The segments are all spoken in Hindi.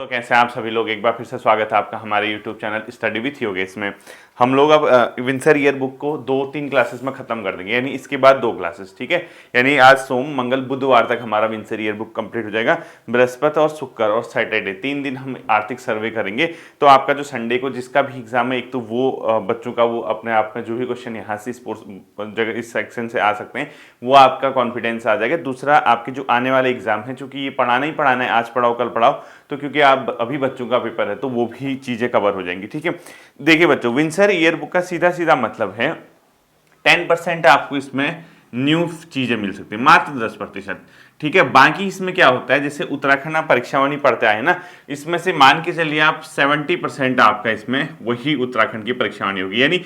तो कैसे हैं आप सभी लोग। एक बार फिर से स्वागत है आपका हमारे YouTube channel study with Yogesh में। हम लोग अब विंसर ईयर बुक को 2-3 क्लासेस में खत्म कर देंगे, यानी इसके बाद 2 क्लासेस, ठीक है। यानी आज सोम मंगल बुधवार तक हमारा विंसर ईयर बुक कंप्लीट हो जाएगा। बृहस्पति और शुक्र और सैटरडे 3 दिन हम आर्थिक सर्वे करेंगे। तो आपका जो संडे को जिसका भी एग्जाम है, एक तो वो बच्चों का वो अपने आप में जो भी क्वेश्चन यहाँ से स्पोर्ट्स जगह इस सेक्शन से आ सकते हैं, वो आपका कॉन्फिडेंस आ जाएगा। दूसरा, आपके जो आने वाले एग्जाम है, चूंकि ये पढ़ाना ही पढ़ाना है, आज पढ़ाओ कल पढ़ाओ, तो क्योंकि आप अभी बच्चों का पेपर है तो वो भी चीजें कवर हो जाएंगी, ठीक है। देखिए बच्चों, विंसर ईयर बुक का सीधा सीधा मतलब है 10% आपको इसमें न्यू चीजें मिल सकती है, मात्र 10%, ठीक है। बाकी इसमें क्या होता है, जैसे उत्तराखंड आप परीक्षावाणी पढ़ते आए ना, इसमें से मान के चलिए आप 70% आपका इसमें वही उत्तराखंड की परीक्षावाणी होगी। यानी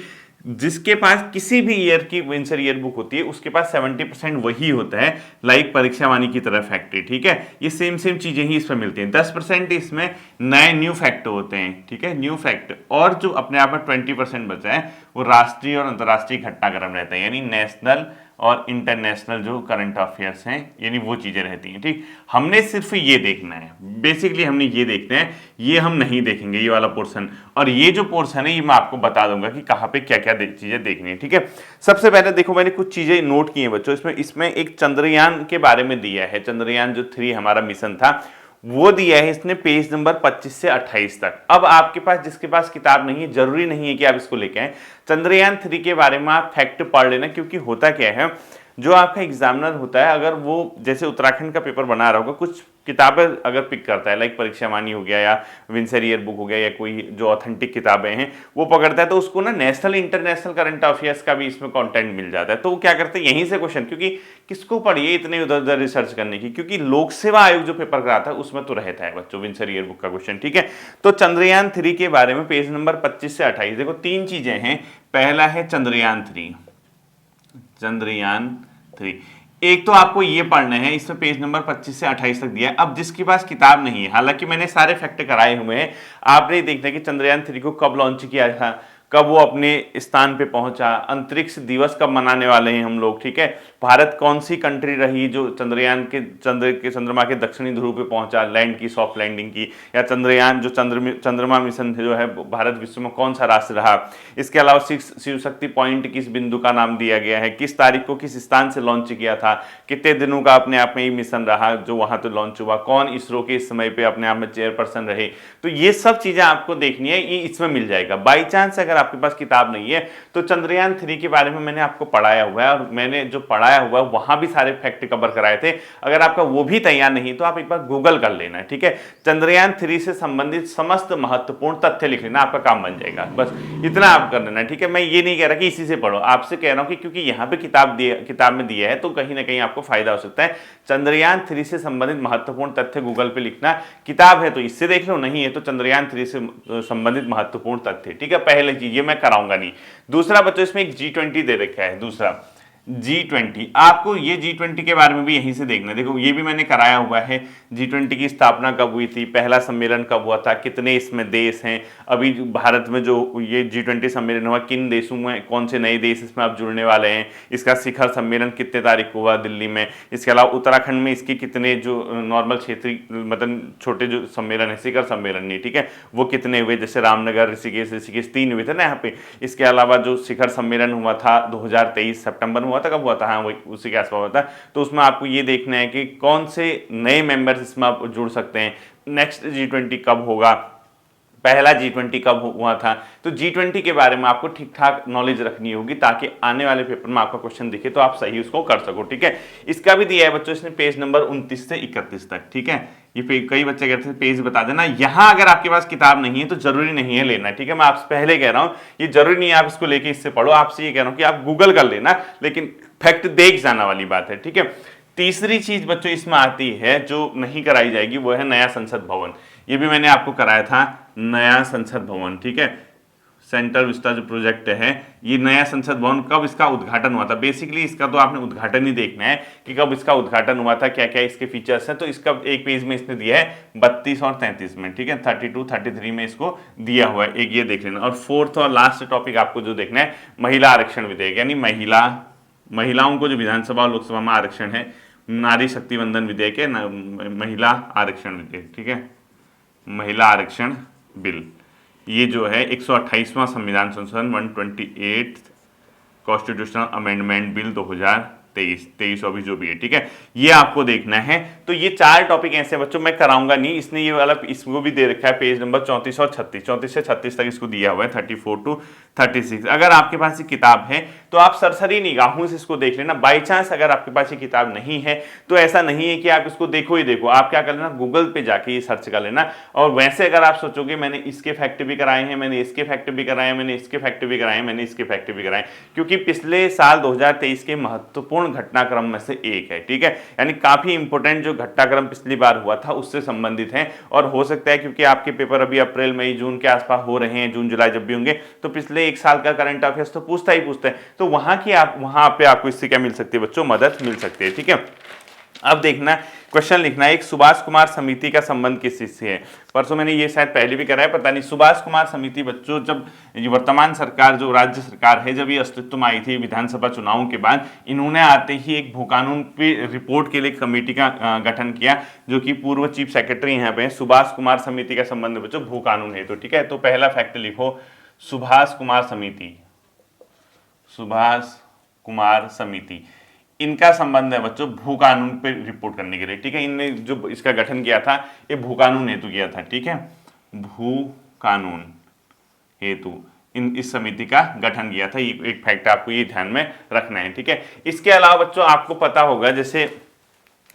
जिसके पास किसी भी ईयर की विंसर ईयर बुक होती है उसके पास 70% वही होता है, लाइक परीक्षावाणी की तरह फैक्ट्री, ठीक है। ये सेम सेम चीजें ही इसमें मिलती हैं। 10% इसमें नए न्यू फैक्ट होते हैं, ठीक है, न्यू फैक्ट। और जो अपने आप में 20% बचा है वो राष्ट्रीय और अंतर्राष्ट्रीय घटनाक्रम रहता है, यानी नेशनल और इंटरनेशनल जो करंट अफेयर्स हैं, यानी वो चीजें रहती हैं, ठीक। हमने सिर्फ ये देखना है, बेसिकली हमने ये देखते हैं, ये हम नहीं देखेंगे ये वाला पोर्शन। और ये जो पोर्शन है ये मैं आपको बता दूंगा कि कहाँ पे क्या क्या चीजें देखनी है, ठीक है। सबसे पहले देखो, मैंने कुछ चीजें नोट की हैं बच्चों। इसमें एक चंद्रयान के बारे में दिया है, चंद्रयान जो 3 हमारा मिशन था वो दिया है इसने, पेज नंबर 25 से 28 तक। अब आपके पास जिसके पास किताब नहीं है, जरूरी नहीं है कि आप इसको लेके आए। चंद्रयान 3 के बारे में आप फैक्ट पढ़ लेना, क्योंकि होता क्या है, जो आपका एग्जामिनर होता है, अगर वो जैसे उत्तराखंड का पेपर बना रहा होगा, कुछ किताबें अगर पिक करता है, लाइक परीक्षावाणी हो गया या विंसर ईयर बुक हो गया या कोई जो ऑथेंटिक किताबें हैं वो पकड़ता है, तो उसको ना नेशनल इंटरनेशनल करंट अफेयर्स का भी इसमें कंटेंट मिल जाता है। तो वो क्या करते हैं, यहीं से क्वेश्चन, क्योंकि किसको पढ़िए इतने उधर उधर रिसर्च करने की, क्योंकि लोक सेवा आयोग जो पेपर कराता है उसमें तो रहता है बच्चों विंसर ईयर बुक का क्वेश्चन, ठीक है। तो चंद्रयान 3 के बारे में पेज नंबर 25 से 28 देखो, 3 चीजें हैं। पहला है चंद्रयान 3, चंद्रयान 3। एक तो आपको ये पढ़ना है, इसमें पेज नंबर 25 से 28 तक दिया है। अब जिसके पास किताब नहीं है, हालांकि मैंने सारे फैक्ट कराए हुए हैं, आपने देखना है कि चंद्रयान 3 को कब लॉन्च किया था, कब वो अपने स्थान पे पहुंचा, अंतरिक्ष दिवस कब मनाने वाले हैं हम लोग, ठीक है। भारत कौन सी कंट्री रही जो चंद्रयान के चंद्रमा के दक्षिणी ध्रुव पे पहुंचा, लैंड की, सॉफ्ट लैंडिंग की, या चंद्रयान जो चंद्रमा मिशन जो है भारत विश्व में कौन सा राष्ट्र रहा। इसके अलावा शिव शक्ति पॉइंट किस बिंदु का नाम दिया गया है, किस तारीख को किस स्थान से लॉन्च किया था, कितने दिनों का अपने आप में ये मिशन रहा जो वहां तो लॉन्च हुआ, कौन इसरो के इस समय पे अपने आप में चेयरपर्सन रहे। तो ये सब चीजें आपको देखनी है, ये इसमें मिल जाएगा। बाई चांस अगर आपके पास किताब नहीं है तो चंद्रयान 3 के बारे में मैंने आपको पढ़ाया हुआ है, और मैंने जो पढ़ाया हुआ है वहां भी सारे फैक्ट कवर कराए थे। अगर आपका वो भी तैयार नहीं तो आप एक बार गूगल कर लेना, ठीक है। चंद्रयान 3 से संबंधित समस्त महत्वपूर्ण तथ्य लिख लेना, आपका काम बन जाएगा। बस इतना आप कर लेना, ठीक है। मैं ये नहीं कह रहा कि इसी से पढ़ो, आपसे कह रहा हूं कि क्योंकि यहाँ पे किताब में दिया है तो कहीं ना कहीं आपको फायदा हो सकता है। चंद्रयान 3 से संबंधित महत्वपूर्ण तथ्य गूगल पे लिखना, किताब है तो इससे देख लो, नहीं है तो चंद्रयान 3 से संबंधित महत्वपूर्ण तथ्य, ठीक है। पहले चीज ये मैं कराऊंगा नहीं। दूसरा बच्चों, इसमें एक G20 दे रखा है, दूसरा G20, आपको ये G20 के बारे में भी यहीं से देखना है। देखो ये भी मैंने कराया हुआ है, G20 की स्थापना कब हुई थी, पहला सम्मेलन कब हुआ था, कितने इसमें देश हैं, अभी भारत में जो ये G20 सम्मेलन हुआ किन देशों में, कौन से नए देश इसमें अब जुड़ने वाले हैं, इसका शिखर सम्मेलन कितने तारीख को हुआ दिल्ली में, इसके अलावा उत्तराखंड में इसके कितने जो नॉर्मल क्षेत्रीय मतलब छोटे जो सम्मेलन है, शिखर सम्मेलन नहीं, ठीक है, वो कितने हुए, जैसे रामनगर, ऋषिकेश 3 हुए थे ना यहाँ पे। इसके अलावा जो शिखर सम्मेलन हुआ था 2023 सितंबर में हुआ था, कब हुआ था, हाँ वही उसी के आसपास हुआ था। तो उसमें आपको ये देखना है कि कौन से नए मेंबर्स इसमें आप जुड़ सकते हैं, नेक्स्ट G20 कब होगा, पहला G20 कब हुआ था। तो G20 के बारे में आपको ठीक ठाक नॉलेज रखनी होगी ताकि आने वाले पेपर में आपका क्वेश्चन दिखे तो आप सही उसको कर सको, ठीक है। इसका भी दिया है बच्चों इसने पेज नंबर 29 से 31 तक, ठीक है। ये कई बच्चे कहते हैं पेज बता देना, यहां अगर आपके पास किताब नहीं है तो जरूरी नहीं है लेना, ठीक है। मैं आपसे पहले कह रहा हूं ये जरूरी नहीं है आप इसको लेके इससे पढ़ो, आपसे ये कह रहा हूं कि आप गूगल कर लेना, लेकिन फैक्ट देख जाना वाली बात है, ठीक है। तीसरी चीज बच्चों इसमें आती है जो नहीं कराई जाएगी, वो है नया संसद भवन। ये भी मैंने आपको कराया था, नया संसद भवन, ठीक है। सेंट्रल विस्टा जो प्रोजेक्ट है, ये नया संसद भवन कब इसका उद्घाटन हुआ था। बेसिकली इसका तो आपने उद्घाटन ही देखना है कि कब इसका उद्घाटन हुआ था, क्या क्या इसके फीचर्स हैं। तो इसका एक पेज में इसने दिया है 32 और 33 में, ठीक है, 32 33 में इसको दिया हुआ है, एक ये देख लेना। और फोर्थ और लास्ट टॉपिक आपको जो देखना है, महिला आरक्षण विधेयक, यानी महिलाओं को जो विधानसभा और लोकसभा में आरक्षण है, नारी शक्ति वंदन विधेयक है, महिला आरक्षण विधेयक, ठीक है। महिला आरक्षण बिल, ये जो है 128वां संविधान संशोधन 128 कॉन्स्टिट्यूशनल अमेंडमेंट बिल 2023 जो भी है, ठीक है, ये आपको देखना है। तो ये 4 टॉपिक ऐसे बच्चों मैं कराऊंगा नहीं, इसने ये वाला इसको भी दे रखा है पेज नंबर 34 और 36, 34 से 36 तक इसको दिया हुआ है, 34 to 36। अगर आपके पास ये किताब है तो आप सरसरी निगाहों से इसको देख लेना। बाई चांस अगर आपके पास ये किताब नहीं है तो ऐसा नहीं है कि आप इसको देखो ही देखो, आप क्या कर लेना, गूगल पे जाके ये सर्च कर लेना। और वैसे अगर आप सोचोगे मैंने इसके फैक्ट भी कराए हैं, मैंने इसके फैक्ट भी कराए हैं, मैंने इसके फैक्ट भी कराए हैं, मैंने इसके फैक्ट भी कराए, क्योंकि पिछले साल 2023 के महत्वपूर्ण घटनाक्रम में से एक है, ठीक है, यानी काफी इंपोर्टेंट जो घटनाक्रम पिछली बार हुआ था उससे संबंधित है। और हो सकता है क्योंकि आपके पेपर अभी अप्रैल मई जून के आसपास हो रहे हैं, जून जुलाई जब भी होंगे, तो पिछले एक साल का करंट अफेयर्स तो पूछता ही पूछता है, तो वहां पे आपको इससे क्या मिल सकती है बच्चों, मदद मिल सकती है, ठीक है। अब देखना क्वेश्चन लिखना है, एक सुभाष कुमार समिति का संबंध किस चीज से है। परसों मैंने ये शायद पहले भी कराया, पता नहीं। सुभाष कुमार समिति बच्चों, जब वर्तमान सरकार जो राज्य सरकार है, जब ये अस्तित्व में आई थी विधानसभा चुनावों के बाद, इन्होंने आते ही एक भू कानून पे रिपोर्ट के लिए कमेटी का गठन किया, जो कि पूर्व चीफ सेक्रेटरी यहाँ पे सुभाष कुमार समिति का संबंध बच्चों भू कानून है, तो ठीक है। तो पहला फैक्ट लिखो, सुभाष कुमार समिति, सुभाष कुमार समिति, इनका संबंध है बच्चों भू कानून पे रिपोर्ट करने के लिए, ठीक है। इनने जो इसका गठन किया था ये भू कानून हेतु किया था, ठीक है, भू कानून हेतु इस समिति का गठन किया था। ये एक फैक्ट आपको ये ध्यान में रखना है, ठीक है। इसके अलावा बच्चों आपको पता होगा, जैसे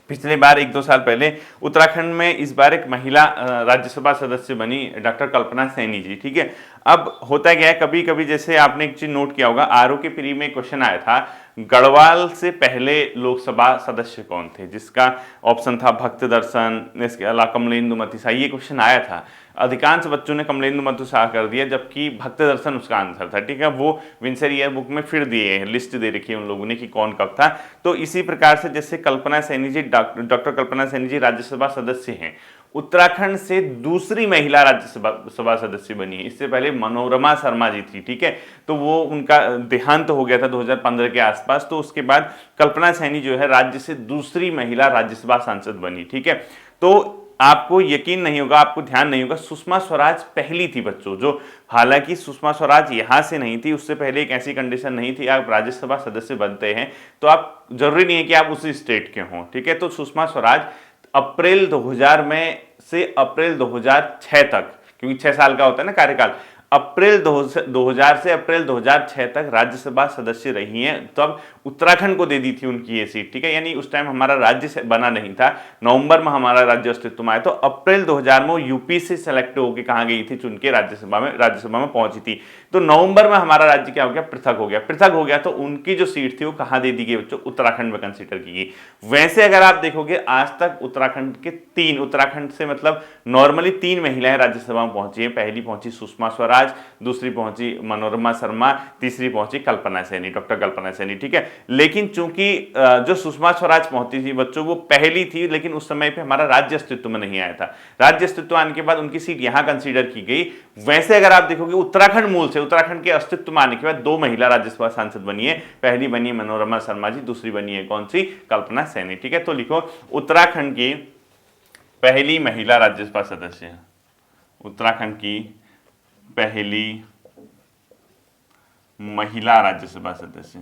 पिछले बार 1-2 साल पहले उत्तराखंड में इस बार एक महिला राज्यसभा सदस्य बनी, डॉक्टर कल्पना सैनी जी, ठीक है। अब होता क्या है, कभी कभी जैसे आपने एक चीज नोट किया होगा, आरओ के प्री में क्वेश्चन आया था, गढ़वाल से पहले लोकसभा सदस्य कौन थे, जिसका ऑप्शन था भक्त दर्शन, इसके अलावा कमलेंदु मतिसा, ये क्वेश्चन आया था। अधिकांश बच्चों ने कमलेंदु मतिसा कर दिया, जबकि भक्त दर्शन उसका आंसर था, ठीक है। वो विंसर ईयर बुक में फिर दिए हैं, लिस्ट दे रखी है उन लोगों ने कि कौन कब था। तो इसी प्रकार से जैसे कल्पना सैनी जी, डॉक्टर कल्पना सैनी जी राज्यसभा सदस्य हैं, उत्तराखंड से दूसरी महिला राज्यसभा सदस्य बनी है। इससे पहले मनोरमा शर्मा जी थी, ठीक है, तो वो उनका देहांत हो गया था 2015 के आसपास, तो उसके बाद कल्पना सैनी जो है राज्य से दूसरी महिला राज्यसभा सांसद बनी, ठीक है। तो आपको यकीन नहीं होगा, आपको ध्यान नहीं होगा, सुषमा स्वराज पहली थी बच्चों, जो हालांकि सुषमा स्वराज यहां से नहीं थी, उससे पहले एक ऐसी कंडीशन नहीं थी, आप राज्यसभा सदस्य बनते हैं तो आप जरूरी नहीं है कि आप उसी स्टेट के हों, ठीक है। तो सुषमा स्वराज अप्रैल 2000 में से अप्रैल 2006 तक, क्योंकि 6 साल का होता है ना कार्यकाल, अप्रैल 2000 से अप्रैल 2006 तक राज्यसभा सदस्य रही हैं। तब उत्तराखंड को दे दी थी उनकी ये सीट, ठीक है, यानी उस टाइम हमारा राज्य बना नहीं था, नवंबर में हमारा राज्य अस्तित्व में आया, तो अप्रैल 2000 में वो यूपी से सेलेक्ट होकर कहाँ गई थी, चुन के राज्यसभा में पहुंची थी। तो नवंबर में हमारा राज्य क्या हो गया, पृथक हो गया, तो उनकी जो सीट थी वो कहाँ दे दी गई बच्चों, उत्तराखंड में कंसिडर की गई। वैसे अगर आप देखोगे आज तक उत्तराखंड से मतलब नॉर्मली 3 महिलाएं राज्यसभा में पहुंची है। पहली पहुंची सुषमा स्वराज, दूसरी पहुंची मनोरमा शर्मा, तीसरी पहुंची कल्पना सैनी, डॉक्टर कल्पना सैनी, ठीक है। लेकिन चूंकि जो सुषमा स्वराज पहुंची थी बच्चों वो पहली थी, लेकिन उस समय पे हमारा राज्य अस्तित्व में नहीं आया था। राज्य अस्तित्व आने के बाद उनकी सीट यहां कंसीडर की गई। वैसे अगर आप देखोगे उत्तराखंड मूल से, उत्तराखंड के अस्तित्व में आने के बाद 2 महिला राज्यसभा सांसद बनी है, पहली बनी मनोरमा शर्मा जी, दूसरी बनी है कौन सी, कल्पना सैनी, ठीक है। तो लिखो उत्तराखंड की पहली महिला राज्यसभा सदस्य, उत्तराखंड की पहली महिला राज्यसभा सदस्य,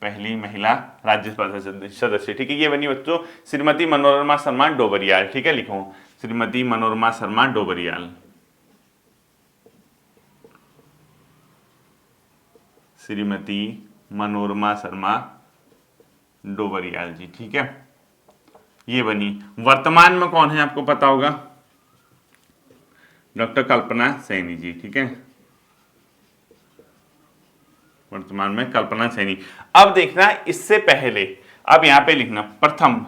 पहली महिला राज्यसभा सदस्य, ठीक है, ये बनी बच्चों श्रीमती मनोरमा शर्मा डोबरियाल, ठीक है। लिखो श्रीमती मनोरमा शर्मा डोबरियाल, श्रीमती मनोरमा शर्मा डोबरियाल जी, ठीक है, ये बनी। वर्तमान में कौन है आपको पता होगा, डॉक्टर कल्पना सैनी जी, ठीक है, वर्तमान में कल्पना सैनी। अब देखना इससे पहले, अब यहां पे लिखना प्रथम,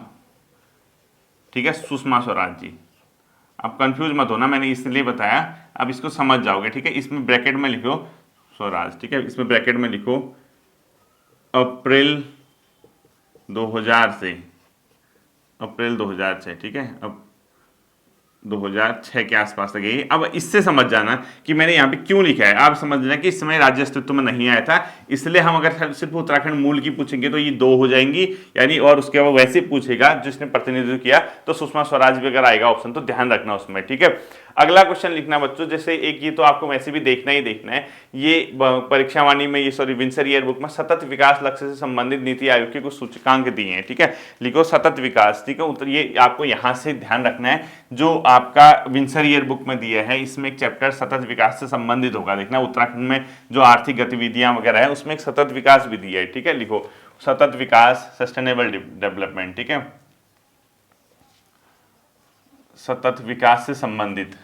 ठीक है, सुषमा स्वराज जी। अब कंफ्यूज मत होना, मैंने इसलिए बताया, अब इसको समझ जाओगे, ठीक है। इसमें ब्रैकेट में लिखो स्वराज, ठीक है, इसमें ब्रैकेट में लिखो अप्रैल 2000 से, ठीक है, अब 2006 के आसपास तक यही। अब इससे समझ जाना कि मैंने यहाँ पे क्यों लिखा है। आप समझ लेना कि इस समय राज्य अस्तित्व में नहीं आया था, इसलिए हम अगर सिर्फ उत्तराखंड मूल की पूछेंगे तो ये 2 हो जाएंगी यानी, और उसके बाद वैसे पूछेगा जिसने प्रतिनिधित्व किया तो सुषमा स्वराज भी अगर आएगा ऑप्शन तो ध्यान रखना उसमें, ठीक है। अगला क्वेश्चन लिखना बच्चों, जैसे एक ये तो आपको वैसे भी देखना ही देखना है, ये परीक्षावाणी में, ये सॉरी विंसर ईयर बुक में सतत विकास लक्ष्य से संबंधित नीति आयोग के कुछ सूचकांक दिए हैं, ठीक है। लिखो सतत विकास, ठीक है। ये आपको यहां से ध्यान रखना है, जो आपका विंसर ईयर बुक में दिया है इसमें एक चैप्टर सतत विकास से संबंधित होगा। देखना उत्तराखंड में जो आर्थिक गतिविधियां वगैरह है उसमें एक सतत विकास भी दिया है, ठीक है। लिखो सतत विकास, सस्टेनेबल डेवलपमेंट, ठीक है। सतत विकास से संबंधित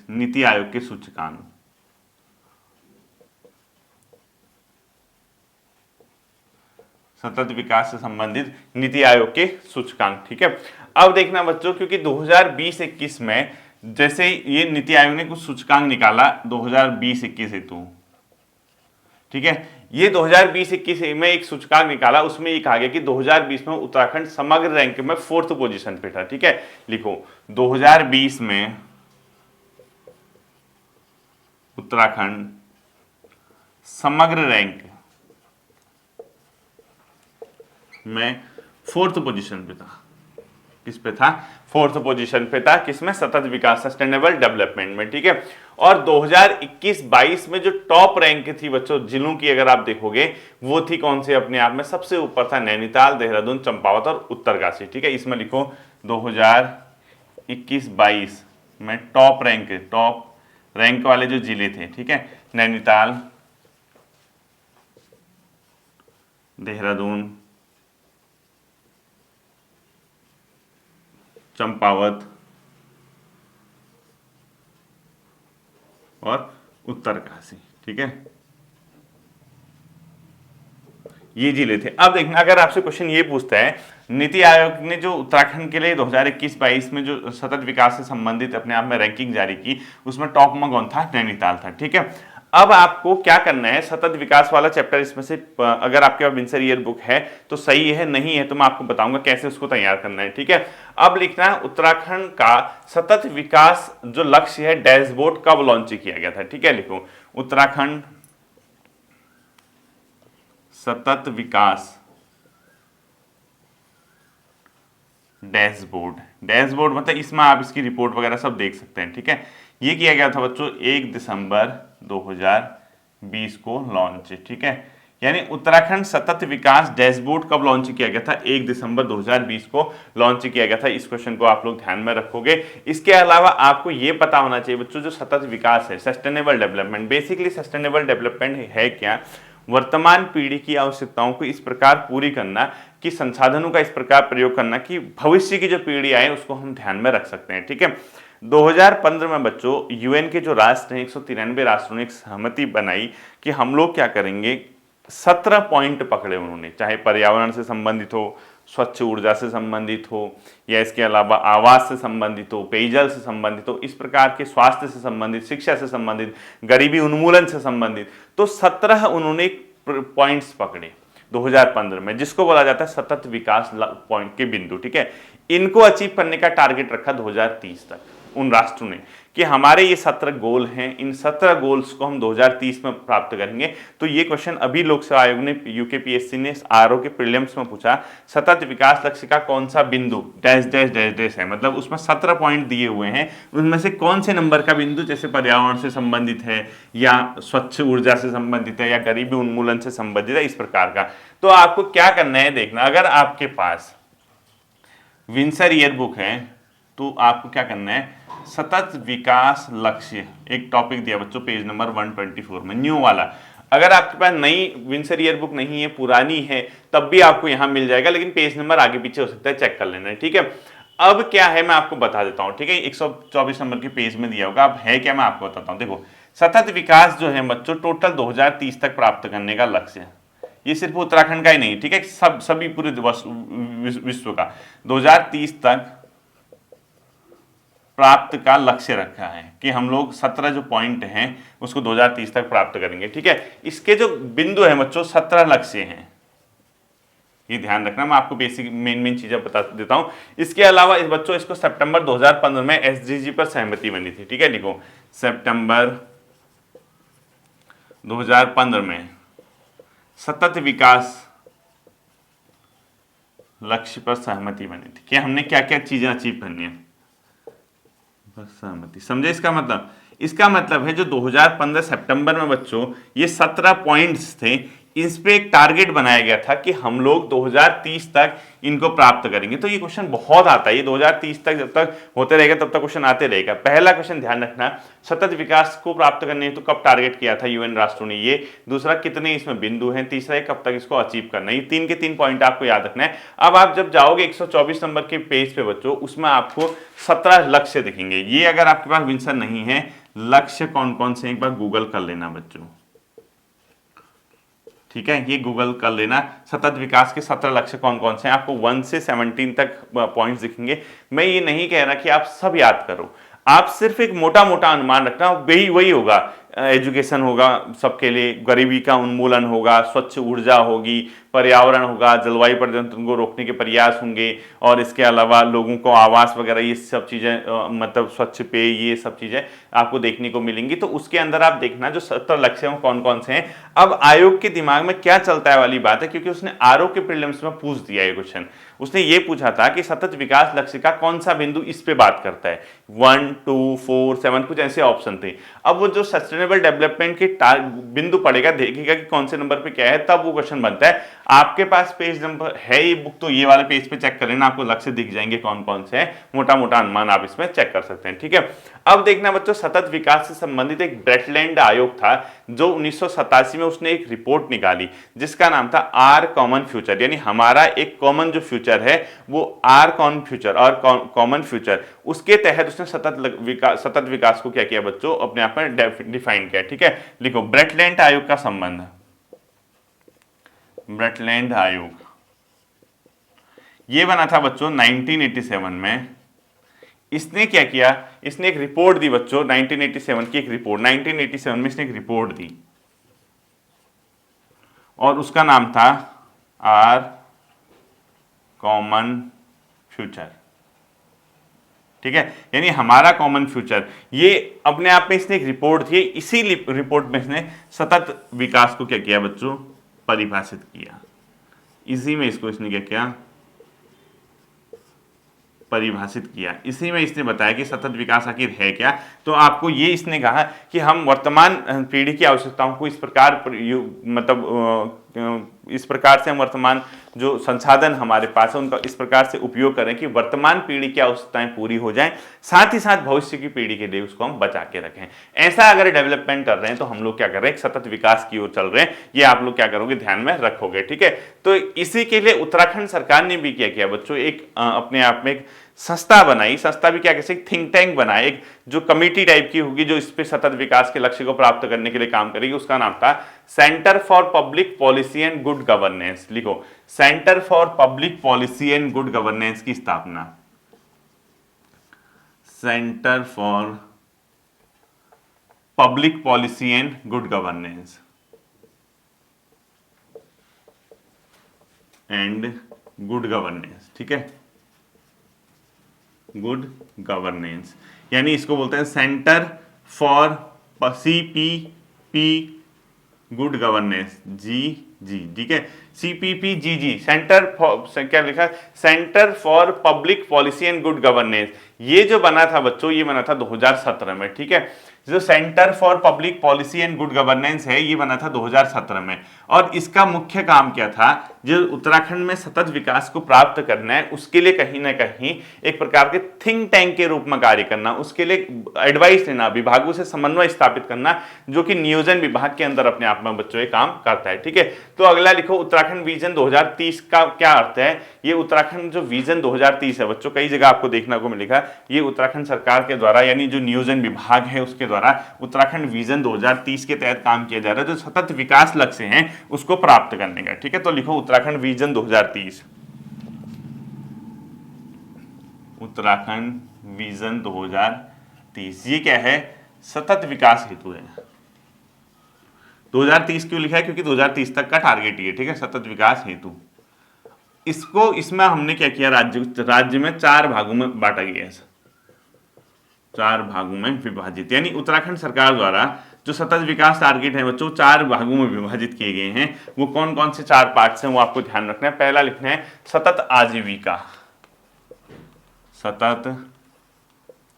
नीति आयोग के सूचकांक, सतत विकास से संबंधित नीति आयोग के सूचकांक, ठीक है। अब देखना बच्चों, क्योंकि 2020-21 में जैसे ये नीति आयोग ने कुछ सूचकांक निकाला 2020-21 हेतु, ठीक है। ये 2020-21 में एक सूचकांक निकाला, उसमें ये कहा गया कि 2020 में उत्तराखंड समग्र रैंक में 4th पोजीशन पे था, ठीक है। लिखो 2020 में उत्तराखंड समग्र रैंक में 4th पोजीशन पे था। किस पे था? 4th पोजीशन पे था, किसमें? सतत विकास, सस्टेनेबल डेवलपमेंट में, ठीक है। और 2021-22 में जो टॉप रैंक थी बच्चों जिलों की, अगर आप देखोगे वो थी कौन से? अपने आप में सबसे ऊपर था नैनीताल, देहरादून, चंपावत और उत्तरकाशी, ठीक है। इसमें लिखो 2021-22 में टॉप रैंक वाले जो जिले थे, ठीक है, नैनीताल, देहरादून, चंपावत और उत्तरकाशी, ठीक है, ये जिले थे। अब देखना, अगर आपसे क्वेश्चन ये पूछता है नीति आयोग ने जो उत्तराखंड के लिए 2021-22 में जो सतत विकास से संबंधित अपने आप में रैंकिंग जारी की, उसमें टॉप में कौन था? नैनीताल था, ठीक है। अब आपको क्या करना है, सतत विकास वाला चैप्टर इसमें से अगर आपके पास विंसर ईयर बुक है तो सही है, नहीं है तो मैं आपको बताऊंगा कैसे उसको तैयार करना है, ठीक है। अब लिखना है उत्तराखंड का सतत विकास जो लक्ष्य है डैशबोर्ड कब लॉन्च किया गया था, ठीक है। लिखो उत्तराखंड सतत विकास डैशबोर्ड मतलब इसमें आप इसकी रिपोर्ट वगैरह सब देख सकते हैं, ठीक है। ये किया गया था बच्चों 1 दिसंबर 2020 को लॉन्च, ठीक है। यानी उत्तराखंड सतत विकास डैशबोर्ड कब लॉन्च किया गया था? 1 दिसंबर 2020 को लॉन्च किया गया था। इस क्वेश्चन को आप लोग ध्यान में रखोगे। इसके अलावा आपको ये पता होना चाहिए बच्चों, जो सतत विकास है, sustainable development, basically sustainable development है क्या? वर्तमान पीढ़ी की आवश्यकताओं को इस प्रकार पूरी करना कि संसाधनों का इस प्रकार प्रयोग करना कि भविष्य की जो पीढ़ी आए उसको हम ध्यान में रख सकते हैं, ठीक है। 2015 में बच्चों यूएन के जो राष्ट्र हैं 193 राष्ट्रों ने एक सहमति बनाई कि हम लोग क्या करेंगे, 17 पॉइंट पकड़े उन्होंने, चाहे पर्यावरण से संबंधित हो, स्वच्छ ऊर्जा से संबंधित हो, या इसके अलावा आवास से संबंधित हो, पेयजल से संबंधित हो, इस प्रकार के स्वास्थ्य से संबंधित, शिक्षा से संबंधित, गरीबी उन्मूलन से संबंधित, तो 17 उन्होंने पॉइंट्स पकड़े 2015 में, जिसको बोला जाता है सतत विकास पॉइंट के बिंदु, ठीक है। इनको अचीव करने का टारगेट रखा 2030 तक उन राष्ट्रों ने कि हमारे ये 17 गोल हैं, इन 17 गोल्स को हम 2030 में प्राप्त करेंगे। तो ये क्वेश्चन अभी लोक सेवा आयोग ने, यूकेपीएससी ने आरओ के प्रीलिम्स में पूछा, सतत विकास लक्ष्य का कौन सा बिंदु डैश डैश डैश डैश है, मतलब उसमें 17 पॉइंट दिए हुए हैं, उनमें से कौन से नंबर का बिंदु जैसे पर्यावरण से संबंधित है या स्वच्छ ऊर्जा से संबंधित है या गरीबी उन्मूलन से संबंधित है, इस प्रकार का। तो आपको क्या करना है देखना, अगर आपके पास विंसर ईयर बुक है तो आपको क्या करना है, सतत विकास लक्ष्य एक टॉपिक दिया बच्चों पेज नंबर 124 में, न्यू वाला। अगर आपके पास नई विंसर ईयर बुक नहीं है, पुरानी है, तब भी आपको यहां मिल जाएगा, लेकिन पेज नंबर आगे पीछे हो सकता है, चेक कर लेना है, ठीक है। अब क्या है मैं आपको बता देता हूं, ठीक है। 124 नंबर के पेज में दिया होगा, अब है क्या मैं आपको बताता हूं। देखो सतत विकास जो है बच्चों टोटल 2030 तक प्राप्त करने का लक्ष्य है, ये सिर्फ उत्तराखंड का ही नहीं, ठीक है, सभी पूरे विश्व का 2030 तक प्राप्त का लक्ष्य रखा है कि हम लोग 17 जो पॉइंट हैं उसको 2030 तक प्राप्त करेंगे, ठीक है। इसके जो बिंदु हैं बच्चों 17 लक्ष्य हैं, ये ध्यान रखना, मैं आपको बेसिक मेन चीजें बता देता हूं। इसके अलावा इस बच्चों इसको सितंबर 2015 में एसडीजी पर सहमति बनी थी, ठीक है, लिखो सितंबर 2015 में सतत विकास लक्ष्य पर सहमति बनी थी कि हमने क्या क्या चीजें अचीव करनी है, बस सहमति। समझे इसका मतलब? इसका मतलब है जो 2015 सितंबर में बच्चों ये 17 पॉइंट्स थे, इस पे एक टारगेट बनाया गया था कि हम लोग 2030 तक इनको प्राप्त करेंगे। तो ये क्वेश्चन बहुत आता है, ये 2030 तक जब तक होते रहेगा तब तक क्वेश्चन आते रहेगा। पहला क्वेश्चन ध्यान रखना, सतत विकास को प्राप्त करने तो कब टारगेट किया था यूएन राष्ट्रों ने, ये दूसरा कितने इसमें बिंदु हैं, तीसरा कब तक इसको अचीव करना है। ये 3 के 3 पॉइंट आपको याद रखना है। अब आप जब जाओगे 124 नंबर के पेज पे बच्चों, उसमें आपको 17 लक्ष्य दिखेंगे। ये अगर आपके पास विंसर नहीं है, लक्ष्य कौन कौन से एक बार गूगल कर लेना बच्चों, ठीक है, ये गूगल कर लेना। सतत विकास के 17 लक्ष्य कौन कौन से हैं, आपको 1 से 17 तक पॉइंट्स दिखेंगे। मैं ये नहीं कह रहा कि आप सब याद करो, आप सिर्फ एक मोटा मोटा अनुमान रखना, वही होगा। एजुकेशन होगा सबके लिए, गरीबी का उन्मूलन होगा, स्वच्छ ऊर्जा होगी, पर्यावरण होगा, जलवायु परिवर्तन को रोकने के प्रयास होंगे, और इसके अलावा लोगों को आवास वगैरह ये सब चीज़ें, मतलब स्वच्छ पेय, ये सब चीज़ें आपको देखने को मिलेंगी। तो उसके अंदर आप देखना जो 17 लक्ष्य हैं कौन कौन से हैं। अब आयोग के दिमाग में क्या चलता है वाली बात है, क्योंकि उसने आरओ के प्रीलिम्स में पूछ दिया ये क्वेश्चन। उसने ये पूछा था कि सतत विकास लक्ष्य का कौन सा बिंदु इस पे बात करता है, 1, 2, 4, 7 कुछ ऐसे ऑप्शन थे। अब वो जो सस्टेनेबल डेवलपमेंट के बिंदु पड़ेगा, देखिएगा कि कौन से नंबर पे क्या है, तब वो क्वेश्चन बनता है। आपके पास पेज नंबर है ये बुक, तो ये वाले पेज पे चेक कर लेना, आपको लक्ष्य दिख जाएंगे कौन कौन से हैं, मोटा मोटा अनुमान आप इसमें चेक कर सकते हैं, ठीक है। अब देखना बच्चों, सतत विकास से संबंधित एक ब्रेटलैंड आयोग था जो 1987 में उसने एक रिपोर्ट निकाली जिसका नाम था आर कॉमन फ्यूचर, यानी हमारा एक कॉमन जो फ्यूचर है वो आर कॉमन फ्यूचर और कॉमन फ्यूचर, उसके तहत उसने सतत विकास को क्या किया बच्चों, अपने आप में डिफाइन किया, ठीक है। लिखो ब्रेटलैंड आयोग का संबंध, ब्रेटलैंड आयोग ये बना था बच्चों 1987 में। इसने क्या किया, इसने एक रिपोर्ट दी बच्चों, 1987 की एक रिपोर्ट, 1987 में इसने एक रिपोर्ट दी और उसका नाम था आर कॉमन फ्यूचर, ठीक है, यानी हमारा कॉमन फ्यूचर। ये अपने आप में इसने एक रिपोर्ट थी, इसी रिपोर्ट में इसने सतत विकास को क्या किया बच्चों, परिभाषित किया। इसी में इसको इसने क्या किया, परिभाषित किया। इसी में इसने बताया कि सतत विकास आखिर है क्या। तो आपको ये इसने कहा कि हम वर्तमान पीढ़ी की आवश्यकताओं को इस प्रकार मतलब इस प्रकार से हम वर्तमान जो संसाधन हमारे पास है उनका इस प्रकार से उपयोग करें कि वर्तमान पीढ़ी की आवश्यकताएं पूरी हो जाएं, साथ ही साथ भविष्य की पीढ़ी के लिए उसको हम बचा के रखें। ऐसा अगर डेवलपमेंट कर रहे हैं तो हम लोग क्या कर रहे हैं, सतत विकास की ओर चल रहे हैं। ये आप लोग क्या करोगे, ध्यान में रखोगे, ठीक है। तो इसी के लिए उत्तराखंड सरकार ने भी क्या किया बच्चों, एक अपने आप में एक संस्था बनाई। संस्था भी क्या कहते हैं, थिंक टैंक बनाए, एक जो कमिटी टाइप की होगी जो इस पे सतत विकास के लक्ष्य को प्राप्त करने के लिए काम करेगी। उसका नाम था centre for public policy and good governance. लिखो centre for public policy and good governance की स्थापना, centre for public policy and good governance ठीक है, गुड गवर्नेंस, यानी इसको बोलते हैं centre for CPP good governance, जी, ठीक है, CPPGG, सेंटर फॉर, क्या लिखा है, centre for public policy and good governance. ये जो बना था बच्चों, ये बना था 2017 में, ठीक है। जो centre for public policy and good governance है, ये बना था 2017 में, और इसका मुख्य काम क्या था, जो उत्तराखंड में सतत विकास को प्राप्त करना है उसके लिए कहीं ना कहीं एक प्रकार के थिंक टैंक के रूप में कार्य करना, उसके लिए एडवाइस लेना, विभागों से समन्वय स्थापित करना, जो कि नियोजन विभाग के अंदर अपने आप में बच्चों ये काम करता है, ठीक है। तो अगला लिखो उत्तराखंड विजन 2030 का क्या अर्थ है। ये उत्तराखंड जो विजन 2030 है बच्चों, कई जगह आपको देखने को मिलेगा, ये उत्तराखंड सरकार के द्वारा यानी जो नियोजन विभाग है उसके द्वारा उत्तराखंड विजन 2030 के तहत काम किया जा रहा है, जो सतत विकास लक्ष्य हैं उसको प्राप्त करने का, ठीक है। तो लिखो उत्तराखंड विजन 2030, उत्तराखंड विजन 2030, ये क्या है, सतत विकास हेतु है। 2030 क्यों लिखा है, क्योंकि 2030 तक का टारगेट ही है, ठीक है, सतत विकास हेतु। इसको इसमें हमने क्या किया, राज्य में 4 भागों में बांटा गया है, 4 भागों में विभाजित, यानी उत्तराखंड सरकार द्वारा जो सतत विकास टारगेट है बच्चों 4 भागों में विभाजित किए गए हैं। वो कौन कौन से 4 पार्ट्स हैं वो आपको ध्यान रखना है। पहला लिखना है सतत आजीविका, सतत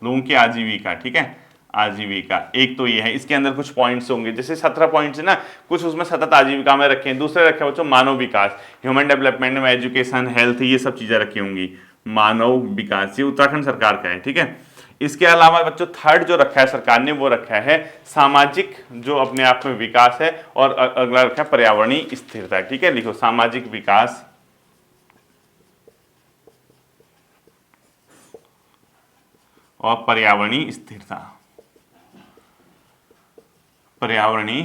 लोगों की आजीविका, ठीक है, आजीविका एक तो ये है। इसके अंदर कुछ पॉइंट्स होंगे, जैसे 17 पॉइंट्स है ना, कुछ उसमें सतत आजीविका में रखे हैं। दूसरे रखे बच्चों मानव विकास, ह्यूमन डेवलपमेंट में एजुकेशन, हेल्थ, ये सब चीजें रखी होंगी। मानव विकास ये उत्तराखंड सरकार का है, ठीक है। इसके अलावा बच्चों थर्ड जो रखा है सरकार ने वो रखा है सामाजिक, जो अपने आप में विकास है, और अगला रखा है पर्यावरणीय स्थिरता, ठीक है। लिखो सामाजिक विकास और पर्यावरणीय स्थिरता, पर्यावरणीय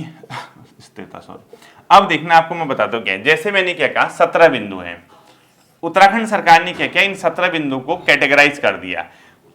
स्थिरता, सॉरी। अब देखना आपको मैं बताता हूं क्या है। जैसे मैंने क्या कहा 17 बिंदु हैं, उत्तराखंड सरकार ने क्या किया, इन 17 बिंदु को कैटेगराइज कर दिया।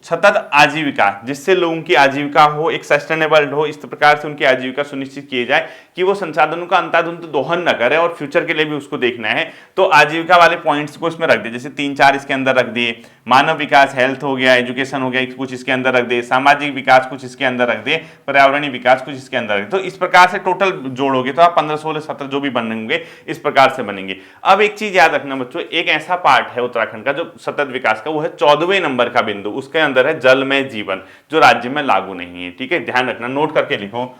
सतत आजीविका, जिससे लोगों की आजीविका हो, एक सस्टेनेबल हो, इस प्रकार से उनकी आजीविका सुनिश्चित की जाए कि वो संसाधनों का अंधाधुंध दोहन न करे और फ्यूचर के लिए भी उसको देखना है। तो आजीविका वाले पॉइंट्स को इसमें रख दिए, जैसे 3-4 इसके अंदर रख दिए। मानव विकास, हेल्थ हो गया, एजुकेशन हो गया, कुछ इसके अंदर रख दिए। सामाजिक विकास कुछ इसके अंदर रख दिए, पर्यावरणीय विकास कुछ इसके अंदर रख दिए। तो इस प्रकार से टोटल जोड़ोगे तो आप 15, 16, 17 जो भी बनेंगे इस प्रकार से बनेंगे। अब एक चीज याद रखना बच्चों, एक ऐसा पार्ट है उत्तराखंड का जो सतत विकास का, वो है 14वें नंबर का बिंदु, उसके अंदर है जल में जीवन, जो राज्य में लागू नहीं है, ठीक है। ध्यान रखना, नोट करके लिखो,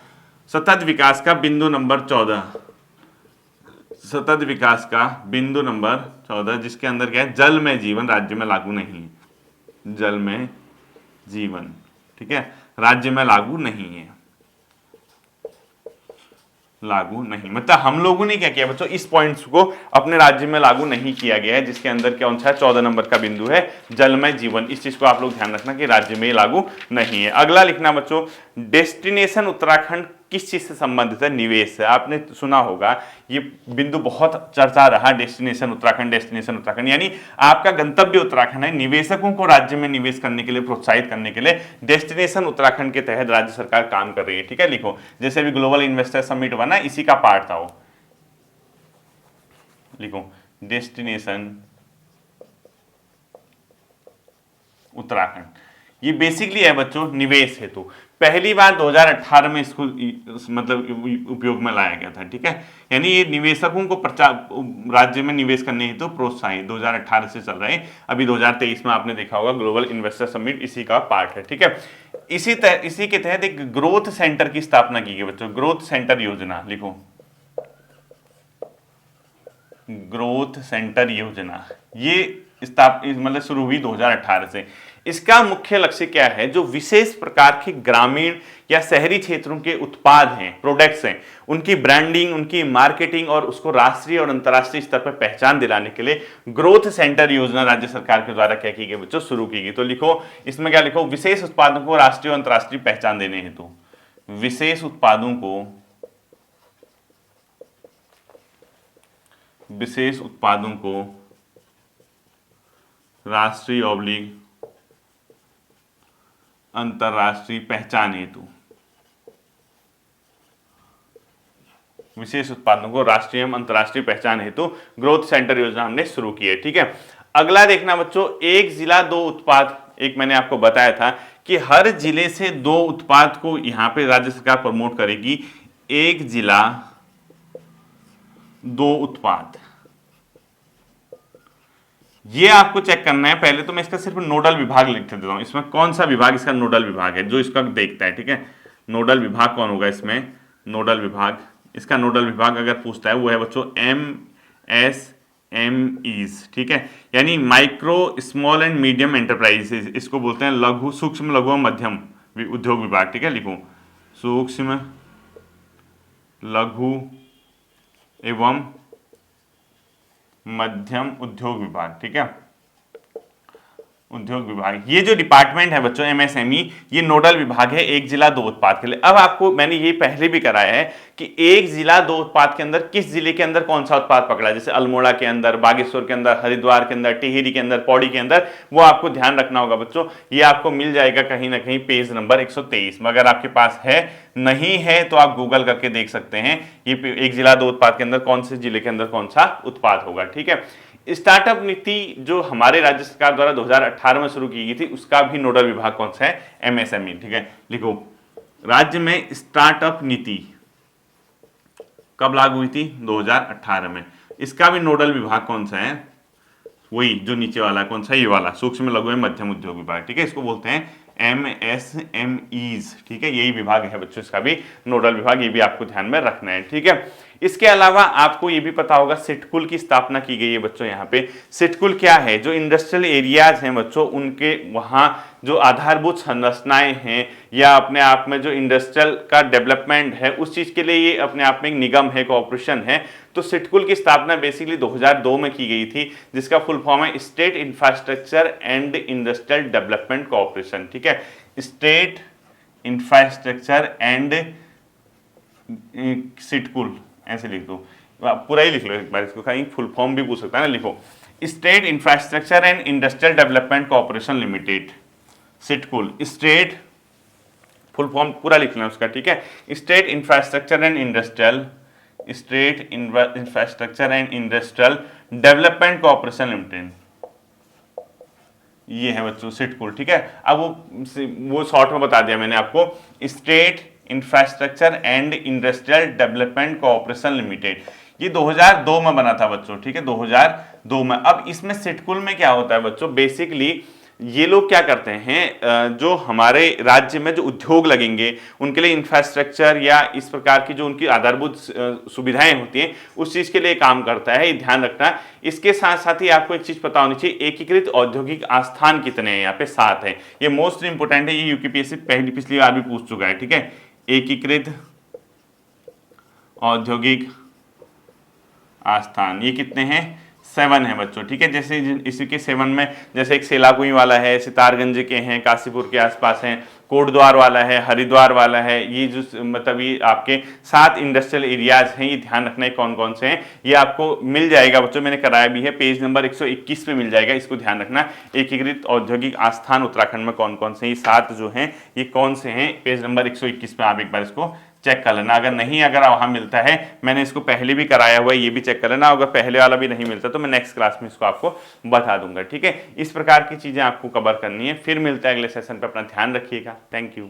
सतत विकास का बिंदु नंबर 14, सतत विकास का बिंदु नंबर 14, जिसके अंदर क्या है, जल में जीवन राज्य में लागू नहीं है, जल में जीवन, ठीक है, राज्य में लागू नहीं है, लागू नहीं, मतलब हम लोगों ने क्या किया बच्चों, इस पॉइंट्स को अपने राज्य में लागू नहीं किया गया है, जिसके अंदर क्या सा 14 नंबर का बिंदु है जल में जीवन। इस चीज को आप लोग ध्यान रखना कि राज्य में लागू नहीं है। अगला लिखना बच्चों, डेस्टिनेशन उत्तराखंड किस चीज से संबंधित है, निवेश से। आपने सुना होगा ये बिंदु बहुत चर्चा रहा, डेस्टिनेशन उत्तराखंड, डेस्टिनेशन उत्तराखंड, यानी आपका गंतव्य उत्तराखंड है। निवेशकों को राज्य में निवेश करने के लिए प्रोत्साहित करने के लिए डेस्टिनेशन उत्तराखंड के तहत राज्य सरकार काम कर रही है, ठीक है। लिखो, जैसे भी ग्लोबल इन्वेस्टर समिट बना, इसी का पार्ट था वो। लिखो डेस्टिनेशन उत्तराखंड, ये बेसिकली है बच्चों निवेश हेतु। पहली बार 2018 में इसको मतलब उपयोग में लाया गया था, ठीक है। यानी ये निवेशकों को राज्य में निवेश करने हेतु प्रोत्साहित 2018 से चल रहे हैं। अभी 2023 में आपने देखा होगा ग्लोबल इन्वेस्टर समिट इसी का पार्ट है, ठीक है। इसी के तहत एक ग्रोथ सेंटर की स्थापना की गई बच्चों, ग्रोथ सेंटर योजना। लिखो ग्रोथ सेंटर योजना, ये मतलब शुरू हुई 2018 से। इसका मुख्य लक्ष्य क्या है, जो विशेष प्रकार के ग्रामीण या शहरी क्षेत्रों के उत्पाद हैं, प्रोडक्ट्स हैं, उनकी ब्रांडिंग, उनकी मार्केटिंग और उसको राष्ट्रीय और अंतर्राष्ट्रीय स्तर पर पहचान दिलाने के लिए ग्रोथ सेंटर योजना राज्य सरकार के द्वारा क्या की गई बच्चों, शुरू की गई। तो लिखो इसमें क्या लिखो, विशेष उत्पादों को राष्ट्रीय और अंतर्राष्ट्रीय पहचान देने हेतु, विशेष उत्पादों को राष्ट्रीय ऑब्लिक अंतरराष्ट्रीय पहचान हेतु, विशेष उत्पादों को राष्ट्रीय एवं अंतरराष्ट्रीय पहचान हेतु ग्रोथ सेंटर योजना हमने शुरू की है, ठीक है। अगला देखना बच्चों, एक जिला दो उत्पाद। एक मैंने आपको बताया था कि हर जिले से 2 उत्पाद को यहां पे राज्य सरकार प्रमोट करेगी। एक जिला 2 उत्पाद, ये आपको चेक करना है। पहले तो मैं इसका सिर्फ नोडल विभाग लिख देता हूं, इसमें कौन सा विभाग इसका नोडल विभाग है जो इसका देखता है, ठीक है। नोडल विभाग कौन होगा इसमें, नोडल विभाग, इसका नोडल विभाग अगर पूछता है वो है बच्चों MSMEs, ठीक है, यानी micro small and medium enterprises, इसको बोलते हैं लघु, सूक्ष्म, लघु और मध्यम उद्योग विभाग, ठीक है। लिखो सूक्ष्म, लघु एवं मध्यम उद्योग विभाग, ठीक है, उद्योग विभाग। ये जो डिपार्टमेंट है बच्चों MSME, ये नोडल विभाग है एक जिला 2 उत्पाद के लिए। अब आपको मैंने ये पहले भी कराया है कि एक जिला 2 उत्पाद के अंदर किस जिले के अंदर कौन सा उत्पाद पकड़ा, जैसे अल्मोड़ा के अंदर, बागेश्वर के अंदर, हरिद्वार के अंदर, टिहरी के अंदर, पौड़ी के अंदर, वो आपको ध्यान रखना होगा बच्चों। ये आपको मिल जाएगा कहीं ना कहीं पेज नंबर 123 में। अगर आपके पास है, नहीं है तो आप गूगल करके देख सकते हैं ये एक जिला 2 उत्पाद के अंदर कौन से जिले के अंदर कौन सा उत्पाद होगा, ठीक है। स्टार्टअप नीति जो हमारे राज्य सरकार द्वारा 2018 में शुरू की गई थी, उसका भी नोडल विभाग कौन सा है? एमएसएमई। ठीक है, लिखो राज्य में स्टार्टअप नीति कब लागू हुई थी? 2018 में। इसका भी नोडल विभाग कौन सा है? वही जो नीचे वाला कौन सा? ये वाला, सूक्ष्म लघु एवं मध्यम उद्योग विभाग। ठीक है, इसको बोलते हैं MSMEs। ठीक है, यही विभाग है बच्चों, इसका भी नोडल विभाग, ये भी आपको ध्यान में रखना है। ठीक है, इसके अलावा आपको ये भी पता होगा सिटकुल की स्थापना की गई है बच्चों। यहाँ पे सिटकुल क्या है? जो इंडस्ट्रियल एरियाज हैं बच्चों, उनके वहाँ जो आधारभूत संरचनाएं हैं या अपने आप में जो इंडस्ट्रियल का डेवलपमेंट है, उस चीज के लिए ये अपने आप में एक निगम है, कॉर्पोरेशन है। तो सिटकुल की स्थापना बेसिकली 2002 में की गई थी, जिसका फुल फॉर्म है state infrastructure and industrial development corporation. ठीक है, स्टेट इंफ्रास्ट्रक्चर एंड सिटकुल, ऐसे लिख दो, पूरा ही लिख लो एक बार, इसको कहीं फुल फॉर्म भी पूछ सकता है ना, लिखो state infrastructure and industrial development corporation limited, SIDCUL. State full form पूरा लिखना उसका। ठीक है, state infrastructure and industrial, state infrastructure and industrial development corporation limited, ये है बच्चों सिटकुल। ठीक है, अब वो शॉर्ट में बता दिया मैंने आपको, state infrastructure and industrial development corporation limited. ये 2002 में बना था बच्चों। ठीक है, 2002 में। अब इसमें सिटकुल में क्या होता है बच्चों? बेसिकली ये लोग क्या करते हैं, जो हमारे राज्य में जो उद्योग लगेंगे उनके लिए इंफ्रास्ट्रक्चर या इस प्रकार की जो उनकी आधारभूत सुविधाएं होती हैं, उस चीज के लिए काम करता है, ये ध्यान रखना। इसके साथ साथ ही आपको एक चीज पता होनी चाहिए, एकीकृत औद्योगिक आस्थान कितने हैं? यहाँ पे 7 है। ये मोस्ट इंपोर्टेंट है, ये यूपीपीएससी पिछली बार भी पूछ चुका है। ठीक है, एकीकृत औद्योगिक आस्थान, ये कितने हैं? 7 है बच्चों। ठीक है, जैसे इसी के 7 में जैसे एक सेलाकुई वाला है, सितारगंज के हैं, काशीपुर के आसपास हैं, कोटद्वार वाला है, हरिद्वार वाला है। ये जो मतलब ये आपके 7 इंडस्ट्रियल एरियाज हैं, ये ध्यान रखना है कौन कौन से हैं। ये आपको मिल जाएगा बच्चों, मैंने कराया भी है, पेज नंबर 121 पे मिल जाएगा, इसको ध्यान रखना। एकीकृत औद्योगिक आस्थान उत्तराखंड में कौन कौन से, ये 7 जो हैं ये कौन से हैं, पेज नंबर 121 पे आप एक बार इसको चेक कर लेना। अगर नहीं, अगर वहां मिलता है, मैंने इसको पहले भी कराया हुआ है, ये भी चेक कर लेना। अगर पहले वाला भी नहीं मिलता तो मैं नेक्स्ट क्लास में इसको आपको बता दूंगा। ठीक है, इस प्रकार की चीजें आपको कवर करनी है। फिर मिलता है अगले सेशन पे, अपना ध्यान रखिएगा। Thank you.